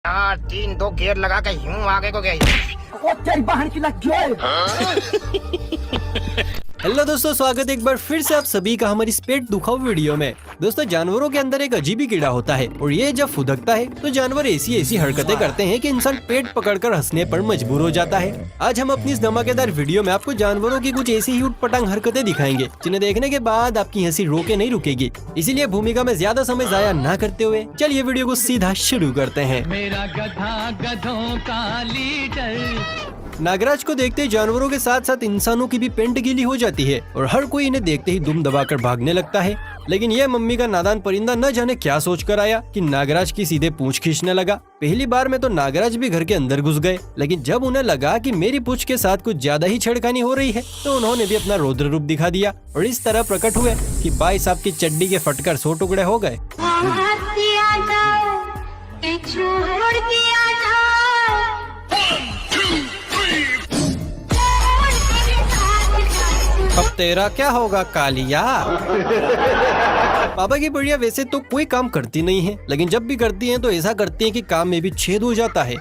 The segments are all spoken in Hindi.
3 2 गियर लगा के यूं आगे को गई। तेरी बहन की लग गई। हेलो दोस्तों, स्वागत है एक बार फिर से आप सभी का हमारी इस पेट दुखाऊ वीडियो में। दोस्तों, जानवरों के अंदर एक अजीब ही कीड़ा होता है और ये जब फुदकता है तो जानवर ऐसी हरकतें करते हैं कि इंसान पेट पकड़कर हंसने पर मजबूर हो जाता है। आज हम अपनी इस धमाकेदार वीडियो में आपको जानवरों की कुछ ऐसी ही उटपटांग हरकतें दिखाएंगे जिन्हें देखने के बाद आपकी हंसी रोके नहीं रुकेगी। इसीलिए भूमिका में ज्यादा समय जाया न करते हुए चलिए वीडियो को सीधा शुरू करते हैं। मेरा गधा गधों का लीडर। नागराज को देखते ही जानवरों के साथ साथ इंसानों की भी पेंट गीली हो जाती है और हर कोई इन्हें देखते ही दुम दबाकर भागने लगता है। लेकिन यह मम्मी का नादान परिंदा न जाने क्या सोचकर आया कि नागराज की सीधे पूंछ खींचने लगा। पहली बार में तो नागराज भी घर के अंदर घुस गए, लेकिन जब उन्हें लगा कि मेरी पूंछ के साथ कुछ ज्यादा ही छेड़खानी हो रही है तो उन्होंने भी अपना रौद्र रूप दिखा दिया और इस तरह प्रकट हुए कि भाई साहब की चड्डी के फटकर 100 टुकड़े हो गए। अब तेरा क्या होगा कालिया। पापा की बढ़िया वैसे तो कोई काम करती नहीं है, लेकिन जब भी करती हैं तो ऐसा करती हैं कि काम में भी छेद हो जाता है।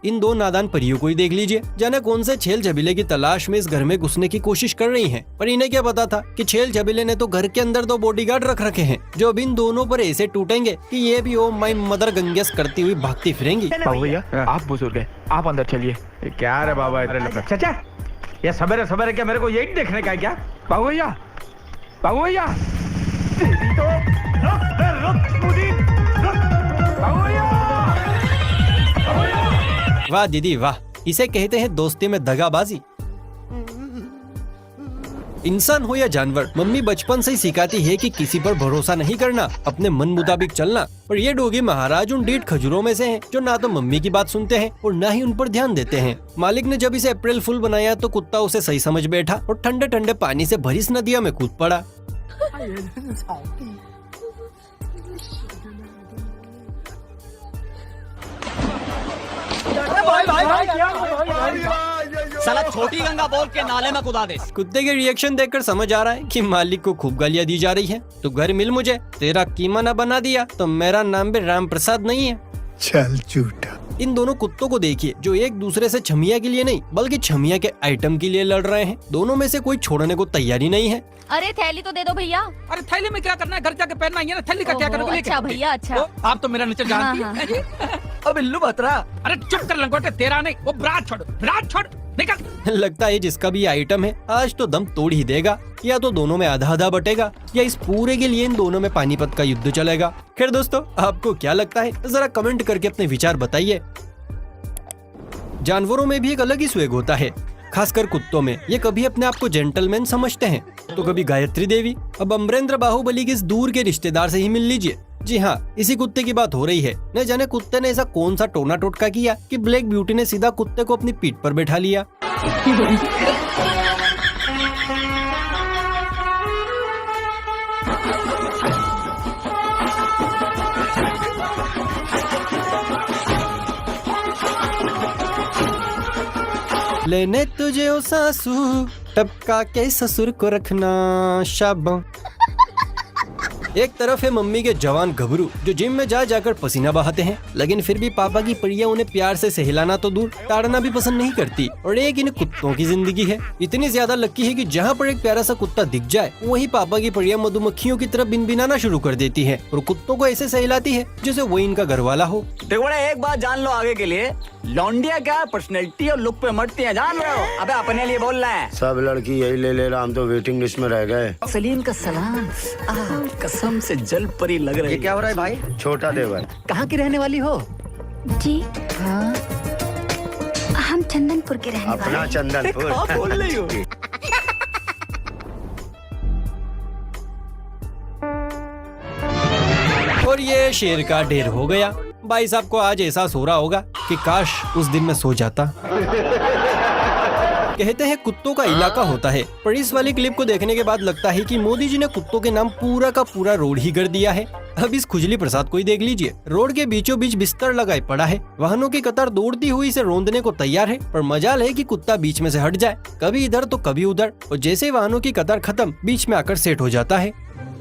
इन दो नादान परियों को ही देख लीजिए, जाने कौन से छेल छबीले की तलाश में इस घर में घुसने की कोशिश कर रही हैं। पर इन्हें क्या पता था कि छेल छबीले ने तो घर के अंदर 2 बॉडीगार्ड रख रखे हैं जो अब इन दोनों पर ऐसे टूटेंगे कि ये भी ओ माय मदर गंगेस करती हुई भागती फिरेंगी। भैया आप बुजुर्ग हैं, आप अंदर चलिए। क्या रे बाबा इधर चाचा, ये सवेरे सवेरे क्या मेरे को यही देखने का है क्या? बाबू भैया, बाबू भैया, वाह दीदी वाह, इसे कहते हैं दोस्ती में दगाबाजी। इंसान हो या जानवर, मम्मी बचपन से ही सिखाती है कि किसी पर भरोसा नहीं करना, अपने मन मुताबिक चलना। और ये डोगी महाराज उन डीठ खजूरों में से हैं जो ना तो मम्मी की बात सुनते हैं और ना ही उन पर ध्यान देते हैं। मालिक ने जब इसे अप्रैल फूल बनाया तो कुत्ता उसे सही समझ बैठा और ठंडे ठंडे पानी से भरी इस नदिया में कूद पड़ा। साला छोटी गंगा बोल के नाले में कुदा दे। कुत्ते के रिएक्शन देखकर समझ आ रहा है कि मालिक को खूब गालियां दी जा रही है। तो घर मिल मुझे, तेरा कीमा न बना दिया तो मेरा नाम भी राम प्रसाद नहीं है। चल झूठा। इन दोनों कुत्तों को देखिए जो एक दूसरे से छमिया के लिए नहीं बल्कि छमिया के आइटम के लिए लड़ रहे हैं। दोनों में से कोई छोड़ने को तैयारी नहीं है। अरे थैली तो दे दो भैया। अरे थैली में क्या करना है, घर जाके पहनना ही है ना। थैली का क्या करोगे? अच्छा भैया अच्छा। आप तो मेरा नीचे जानती हैं। अब इल्लू बतरा। अरे चुप कर लंगोटे, तेरा नहीं वो ब्रात छोड़ निकल। लगता है जिसका भी आइटम है आज तो दम तोड़ ही देगा। या तो दोनों में आधा आधा बटेगा या इस पूरे के लिए इन दोनों में पानीपत का युद्ध चलेगा। खैर दोस्तों, आपको क्या लगता है जरा कमेंट करके अपने विचार बताइए। जानवरों में भी एक अलग ही स्वेग होता है, खासकर कुत्तों में। ये कभी अपने आप को जेंटलमैन समझते हैं तो कभी गायत्री देवी। अब अमरेंद्र बाहुबली के इस दूर के रिश्तेदार से ही मिल लीजिए। जी हाँ, इसी कुत्ते की बात हो रही है। न जाने कुत्ते ने ऐसा कौन सा टोना टोटका किया कि ब्लैक ब्यूटी ने सीधा कुत्ते को अपनी पीठ पर बैठा लिया। लेने तुझे ओ सासू टपका के ससुर को रखना शाबा। एक तरफ है मम्मी के जवान घबरू जो जिम में जा जाकर पसीना बहाते हैं, लेकिन फिर भी पापा की परियां उन्हें प्यार से सहलाना तो दूर ताड़ना भी पसंद नहीं करती। और एक इन कुत्तों की जिंदगी है, इतनी ज्यादा लकी है कि जहाँ पर एक प्यारा सा कुत्ता दिख जाए वही पापा की परियां मधुमक्खियों की तरफ बिनबिनाना शुरू कर देती है और कुत्तों को ऐसे सहलाती है जैसे वो इनका घर वाला हो। देखो बड़ा, एक बात जान लो आगे के लिए, लौंडिया क्या पर्सनैलिटी और लुक पे मरती है, जान रहे हो? अबे अपने लिए बोल रहे हैं। सब लड़की यही ले रहा, हम तो वेटिंग लिस्ट में रह गए। सलीम का सलाम, कसम से जल परी लग रही है। क्या हो रहा है भाई? छोटा देवर। कहाँ की रहने वाली हो? जी हाँ? हम चंदनपुर के रहने वाले अपना हैं। चंदनपुर। क्या बोल रही हो? और ये शेर का ढेर हो गया। भाई साहब को आज एहसास हो रहा होगा कि काश उस दिन में सो जाता। कहते हैं कुत्तों का इलाका होता है, पर इस वाली क्लिप को देखने के बाद लगता है कि मोदी जी ने कुत्तों के नाम पूरा का पूरा रोड ही कर दिया है। अब इस खुजली प्रसाद को ही देख लीजिए, रोड के बीचों बीच बिस्तर लगाए पड़ा है, वाहनों की कतार दौड़ती हुई इसे रौंदने को तैयार है, पर मजाल है कि कुत्ता बीच में से हट जाए, कभी इधर तो कभी उधर, और जैसे वाहनों की कतार खत्म बीच में आकर सेट हो जाता है।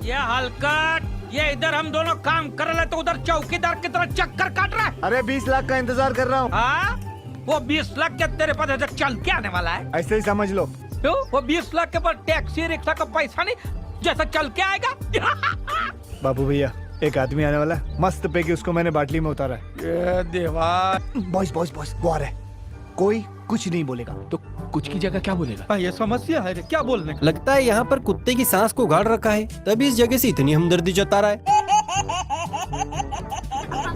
ये हलकट, ये इधर हम दोनों काम कर रहे तो उधर चौकीदार की तरह चक्कर काट रहा है। अरे 20 लाख का इंतजार कर रहा हूँ। हाँ? वो 20 लाख के तेरे पास ऐसे चल के आने वाला है? ऐसे ही समझ लो। क्यों? वो 20 लाख के पास टैक्सी रिक्शा का पैसा नहीं, जैसा चल के आएगा। बाबू भैया, एक आदमी आने वाला है, मस्त पैकी उसको मैंने बाटली में उतारा है। ये देवा। बॉस बॉस बॉस, वो आ रहा है। कोई कुछ नहीं बोलेगा। तो कुछ की जगह क्या बोलेगा? ये समस्या है, क्या बोलने का? लगता है यहाँ पर कुत्ते की सांस को गाड़ रखा है, तभी इस जगह से इतनी हमदर्दी जता रहा है।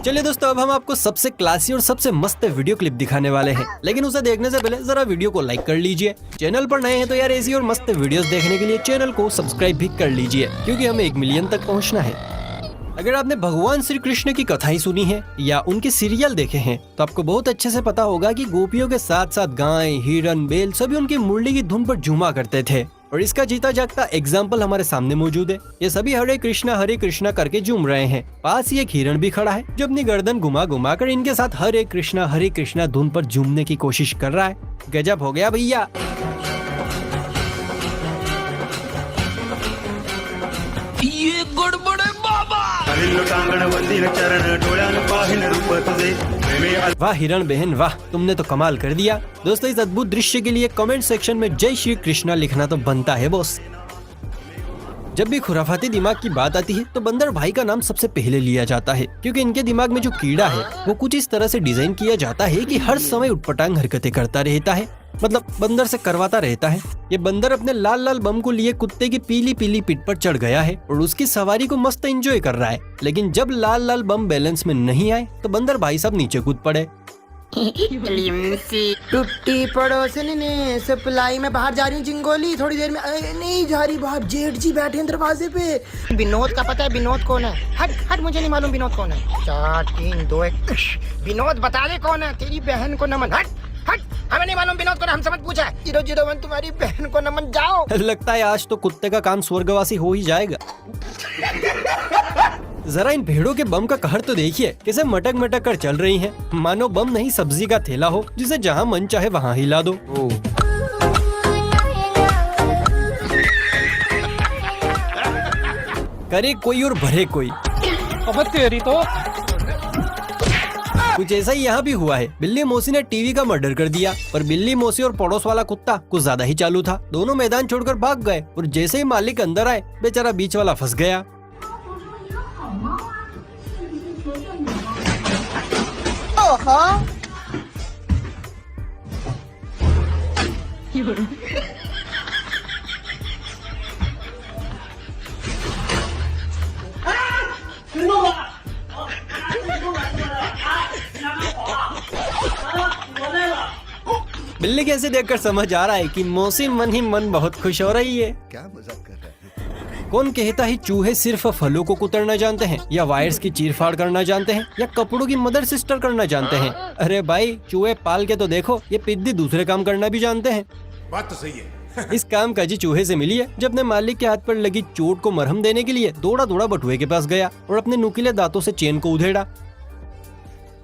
चलिए दोस्तों, अब हम आपको सबसे क्लासी और सबसे मस्त वीडियो क्लिप दिखाने वाले हैं, लेकिन उसे देखने से पहले जरा वीडियो को लाइक कर लीजिए। चैनल पर नए हैं तो यार ऐसी और मस्त वीडियोस देखने के लिए चैनल को सब्सक्राइब भी कर लीजिए, क्योंकि हमें 1 मिलियन तक पहुंचना है। अगर आपने भगवान श्री कृष्ण की कथाएं सुनी है या उनके सीरियल देखे हैं तो आपको बहुत अच्छे से पता होगा कि गोपियों के साथ साथ गाय, हिरन, बैल सभी उनकी मुरली की धुन पर झूमा करते थे। और इसका जीता जागता एग्जाम्पल हमारे सामने मौजूद है। ये सभी हरे कृष्णा करके झूम रहे हैं। पास ही एक हिरण भी खड़ा है जो अपनी गर्दन घुमा घुमा कर इनके साथ हरे कृष्णा धुन पर झूमने की कोशिश कर रहा है। गजब हो गया भैया। ये गड़बड़ है बाबा। वाह हिरण बहन वाह, तुमने तो कमाल कर दिया। दोस्तों, इस अद्भुत दृश्य के लिए कमेंट सेक्शन में जय श्री कृष्णा लिखना तो बनता है बॉस। जब भी खुराफाती दिमाग की बात आती है तो बंदर भाई का नाम सबसे पहले लिया जाता है, क्योंकि इनके दिमाग में जो कीड़ा है वो कुछ इस तरह से डिजाइन किया जाता है कि हर समय उटपटांग हरकतें करता रहता है, मतलब बंदर से करवाता रहता है। ये बंदर अपने लाल लाल बम को लिए कुत्ते की पीली पीली पीठ पर चढ़ गया है और उसकी सवारी को मस्त एंजॉय कर रहा है। लेकिन जब लाल लाल बम बैलेंस में नहीं आए तो बंदर भाई साहब नीचे कूद पड़े। टुट्टी पड़ोसन ने सप्लाई में बाहर जा रही हूँ जिंगोली, थोड़ी देर में नहीं जा रही बाहर, जेठ जी बैठे हैं दरवाजे पे। विनोद का पता है? विनोद कौन है? हट हट, मुझे नहीं मालूम विनोद कौन है। 4 3 2 1 विनोद बता दे कौन है। तेरी बहन को नमन। हट हट, हमें नहीं मालूम विनोद को, हमसे मत पूछा। 001 तुम्हारी बहन को नमन। जाओ। लगता है आज तो कुत्ते का काम स्वर्गवासी हो ही जाएगा। जरा इन भेड़ों के बम का कहर तो देखिए, कैसे मटक मटक कर चल रही हैं। मानो बम नहीं सब्जी का थैला हो जिसे जहां मन चाहे वहां हिला दो। करे कोई और भरे कोई। अब तेरी तो कुछ ऐसा ही यहाँ भी हुआ है। बिल्ली मौसी ने टीवी का मर्डर कर दिया, पर बिल्ली मौसी और पड़ोस वाला कुत्ता कुछ ज्यादा ही चालू था। दोनों मैदान छोड़कर भाग गए और जैसे ही मालिक अंदर आए बेचारा बीच वाला फंस गया। बिल्ली कैसे देखकर समझ आ रहा है कि मौसी मन ही मन बहुत खुश हो रही है। क्या मजाक कर रहे हैं? कौन कहता है चूहे सिर्फ फलों को कुतरना जानते हैं, या वायर्स की चीरफाड़ करना जानते हैं, या कपड़ों की मदर सिस्टर करना जानते हैं। अरे भाई, चूहे पाल के तो देखो, ये पिद्दी दूसरे काम करना भी जानते हैं। बात तो सही है। इस काम का जी चूहे से मिली है, जब अपने मालिक के हाथ पर लगी चोट को मरहम देने के लिए दौड़ा दौड़ा बटुए के पास गया और अपने नुकीले दांतों से चेन को उधेड़ा।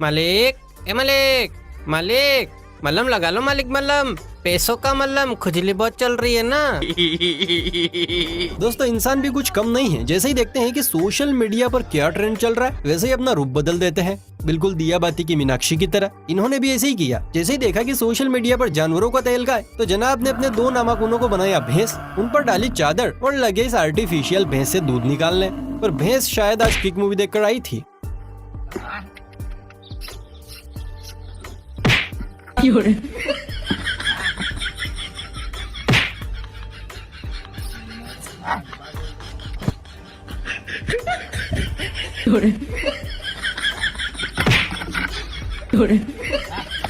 मालिक, ए मालिक, मालिक, मलम लगा लो मालिक, मलम, पैसों का मलम, खुजली बहुत चल रही है ना। दोस्तों, इंसान भी कुछ कम नहीं है। जैसे ही देखते हैं कि सोशल मीडिया पर क्या ट्रेंड चल रहा है, वैसे ही अपना रूप बदल देते हैं, बिल्कुल दिया बाती की मीनाक्षी की तरह। इन्होंने भी ऐसे ही किया। जैसे ही देखा कि सोशल मीडिया पर जानवरों का तेल का है, तो जनाब ने अपने 2 नामाकुनों को बनाया भैंस, उन पर डाली चादर और लगे इस आर्टिफिशियल भैंस से दूध निकालने। पर भैंस शायद आज किक मूवी देखकर आई थी।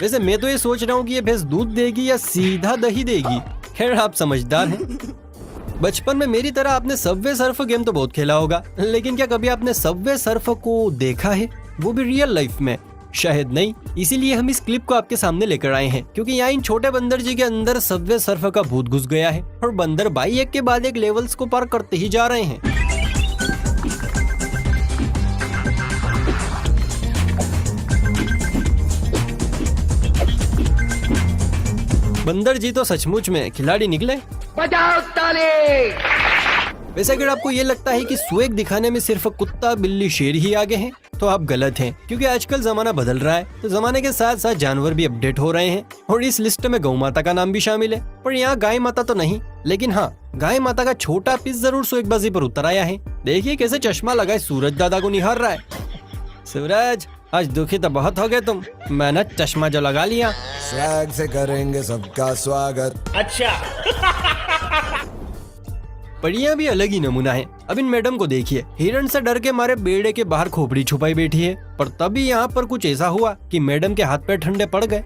वैसे मैं तो ये सोच रहा हूँ कि ये भैंस दूध देगी या सीधा दही देगी। खैर, आप समझदार हैं। बचपन में मेरी तरह आपने सबवे सर्फ गेम तो बहुत खेला होगा, लेकिन क्या कभी आपने सबवे सर्फ को देखा है, वो भी रियल लाइफ में? शायद नहीं। इसीलिए हम इस क्लिप को आपके सामने लेकर आए हैं, क्योंकि यहाँ इन छोटे बंदर जी के अंदर सबवे सर्फ का भूत घुस गया है और बंदर भाई एक के बाद एक लेवल्स को पार करते ही जा रहे हैं। बंदर जी तो सचमुच में खिलाड़ी निकले। बजाओ ताली। वैसे अगर आपको ये लगता है कि स्वैग दिखाने में सिर्फ कुत्ता बिल्ली शेर ही आगे हैं, तो आप गलत हैं, क्योंकि आजकल जमाना बदल रहा है, तो जमाने के साथ साथ जानवर भी अपडेट हो रहे हैं और इस लिस्ट में गौ माता का नाम भी शामिल है। पर यहाँ गाय माता तो नहीं, लेकिन हाँ गाय माता का छोटा पीस जरूर स्वैगबाजी पर उतर आया है। देखिए कैसे चश्मा लगाए सूरज दादा को निहार रहा है। सूरज, आज दुखी तो बहुत हो गए तुम, मैंने चश्मा जो लगा लिया। स्वैग से करेंगे सबका स्वागत। परियां भी अलग ही नमूना है। अब इन मैडम को देखिए, हिरण से डर के मारे बेड़े के बाहर खोपड़ी छुपाई बैठी है, पर तभी यहाँ पर कुछ ऐसा हुआ कि मैडम के हाथ पैर ठंडे पड़ गए।